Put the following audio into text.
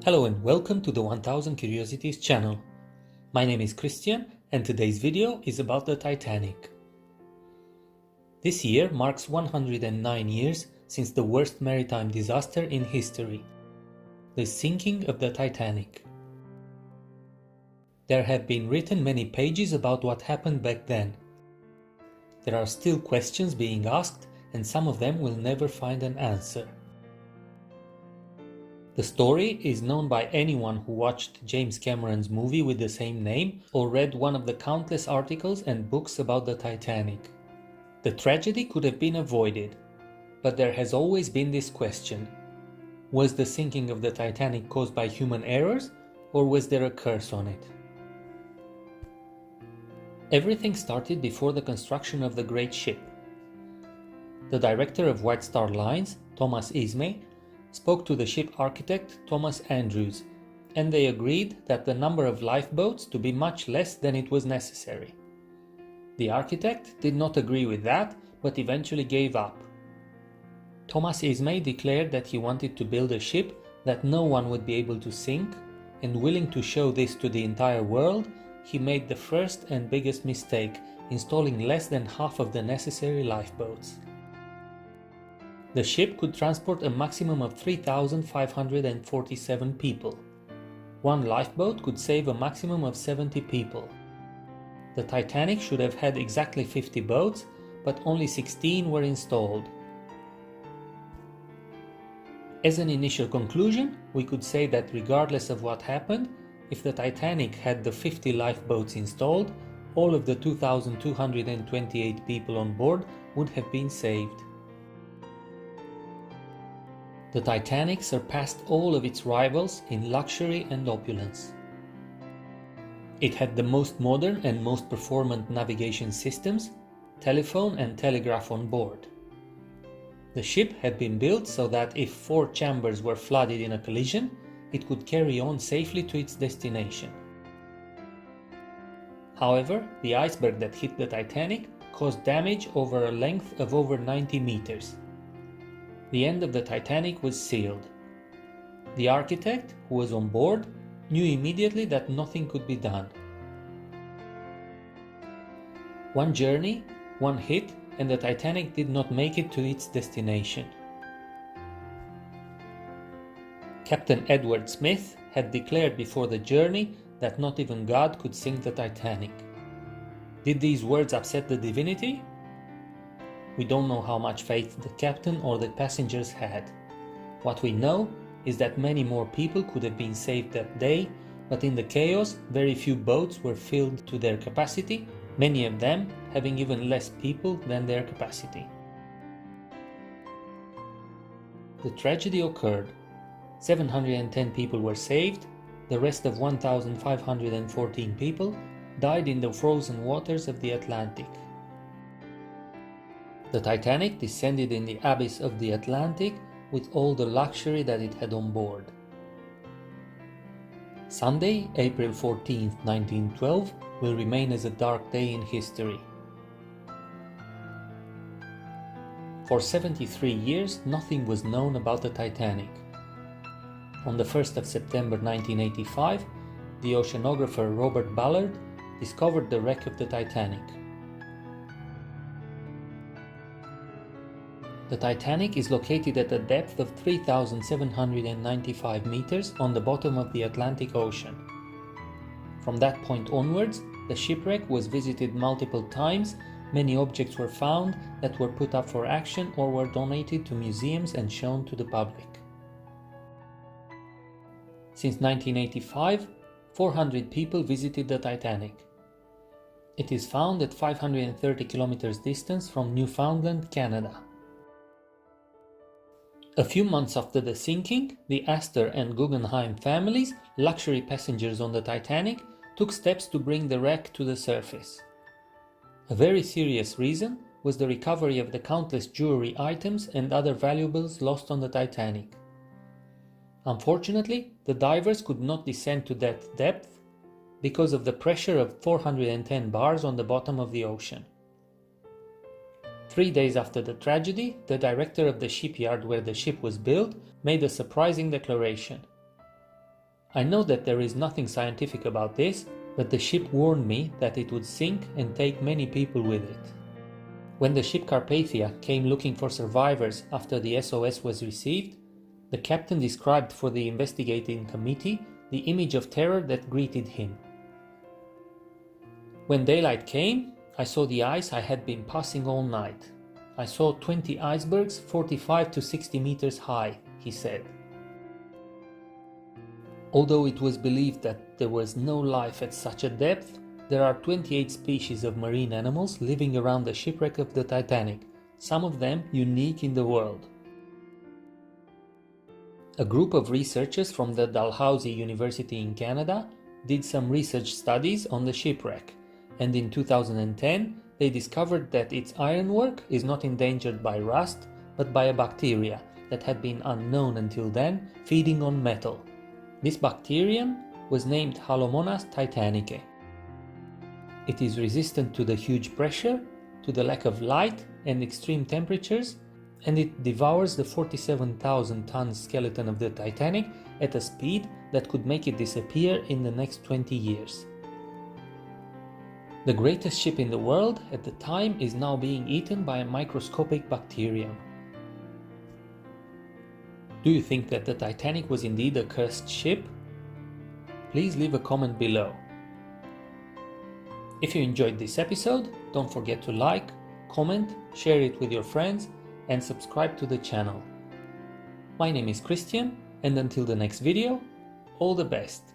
Hello and welcome to the 1000 Curiosities channel. My name is Christian and today's video is about the Titanic. This year marks 109 years since the worst maritime disaster in history, the sinking of the Titanic. There have been written many pages about what happened back then. There are still questions being asked and some of them will never find an answer. The story is known by anyone who watched James Cameron's movie with the same name or read one of the countless articles and books about the Titanic. The tragedy could have been avoided, but there has always been this question. Was the sinking of the Titanic caused by human errors, or was there a curse on it? Everything started before the construction of the great ship. The director of White Star Lines, Thomas Ismay, spoke to the ship architect Thomas Andrews, and they agreed that the number of lifeboats to be much less than it was necessary. The architect did not agree with that, but eventually gave up. Thomas Ismay declared that he wanted to build a ship that no one would be able to sink, and willing to show this to the entire world, he made the first and biggest mistake, installing less than half of the necessary lifeboats. The ship could transport a maximum of 3,547 people. One lifeboat could save a maximum of 70 people. The Titanic should have had exactly 50 boats, but only 16 were installed. As an initial conclusion, we could say that regardless of what happened, if the Titanic had the 50 lifeboats installed, all of the 2,228 people on board would have been saved. The Titanic surpassed all of its rivals in luxury and opulence. It had the most modern and most performant navigation systems, telephone and telegraph on board. The ship had been built so that if 4 chambers were flooded in a collision, it could carry on safely to its destination. However, the iceberg that hit the Titanic caused damage over a length of over 90 meters. The end of the Titanic was sealed. The architect, who was on board, knew immediately that nothing could be done. One journey, one hit, and the Titanic did not make it to its destination. Captain Edward Smith had declared before the journey that not even God could sink the Titanic. Did these words upset the divinity? We don't know how much faith the captain or the passengers had. What we know is that many more people could have been saved that day, but in the chaos, very few boats were filled to their capacity, many of them having even less people than their capacity. The tragedy occurred. 710 people were saved, the rest of 1,514 people died in the frozen waters of the Atlantic. The Titanic descended in the abyss of the Atlantic with all the luxury that it had on board. Sunday, April 14, 1912, will remain as a dark day in history. For 73 years, nothing was known about the Titanic. On the 1st of September 1985, the oceanographer Robert Ballard discovered the wreck of the Titanic. The Titanic is located at a depth of 3,795 meters on the bottom of the Atlantic Ocean. From that point onwards, the shipwreck was visited multiple times, many objects were found that were put up for auction or were donated to museums and shown to the public. Since 1985, 400 people visited the Titanic. It is found at 530 kilometers distance from Newfoundland, Canada. A few months after the sinking, the Astor and Guggenheim families, luxury passengers on the Titanic, took steps to bring the wreck to the surface. A very serious reason was the recovery of the countless jewelry items and other valuables lost on the Titanic. Unfortunately, the divers could not descend to that depth because of the pressure of 410 bars on the bottom of the ocean. 3 days after the tragedy, the director of the shipyard where the ship was built made a surprising declaration. I know that there is nothing scientific about this, but the ship warned me that it would sink and take many people with it. When the ship Carpathia came looking for survivors after the SOS was received, the captain described for the investigating committee the image of terror that greeted him. When daylight came, I saw the ice I had been passing all night. I saw 20 icebergs 45 to 60 meters high, he said. Although it was believed that there was no life at such a depth, there are 28 species of marine animals living around the shipwreck of the Titanic, some of them unique in the world. A group of researchers from the Dalhousie University in Canada did some research studies on the shipwreck, and in 2010 they discovered that its ironwork is not endangered by rust, but by a bacteria that had been unknown until then, feeding on metal. This bacterium was named Halomonas titanicae. It is resistant to the huge pressure, to the lack of light and extreme temperatures, and it devours the 47,000 ton skeleton of the Titanic at a speed that could make it disappear in the next 20 years. The greatest ship in the world at the time is now being eaten by a microscopic bacterium. Do you think that the Titanic was indeed a cursed ship? Please leave a comment below. If you enjoyed this episode, don't forget to like, comment, share it with your friends, and subscribe to the channel. My name is Christian, and until the next video, all the best.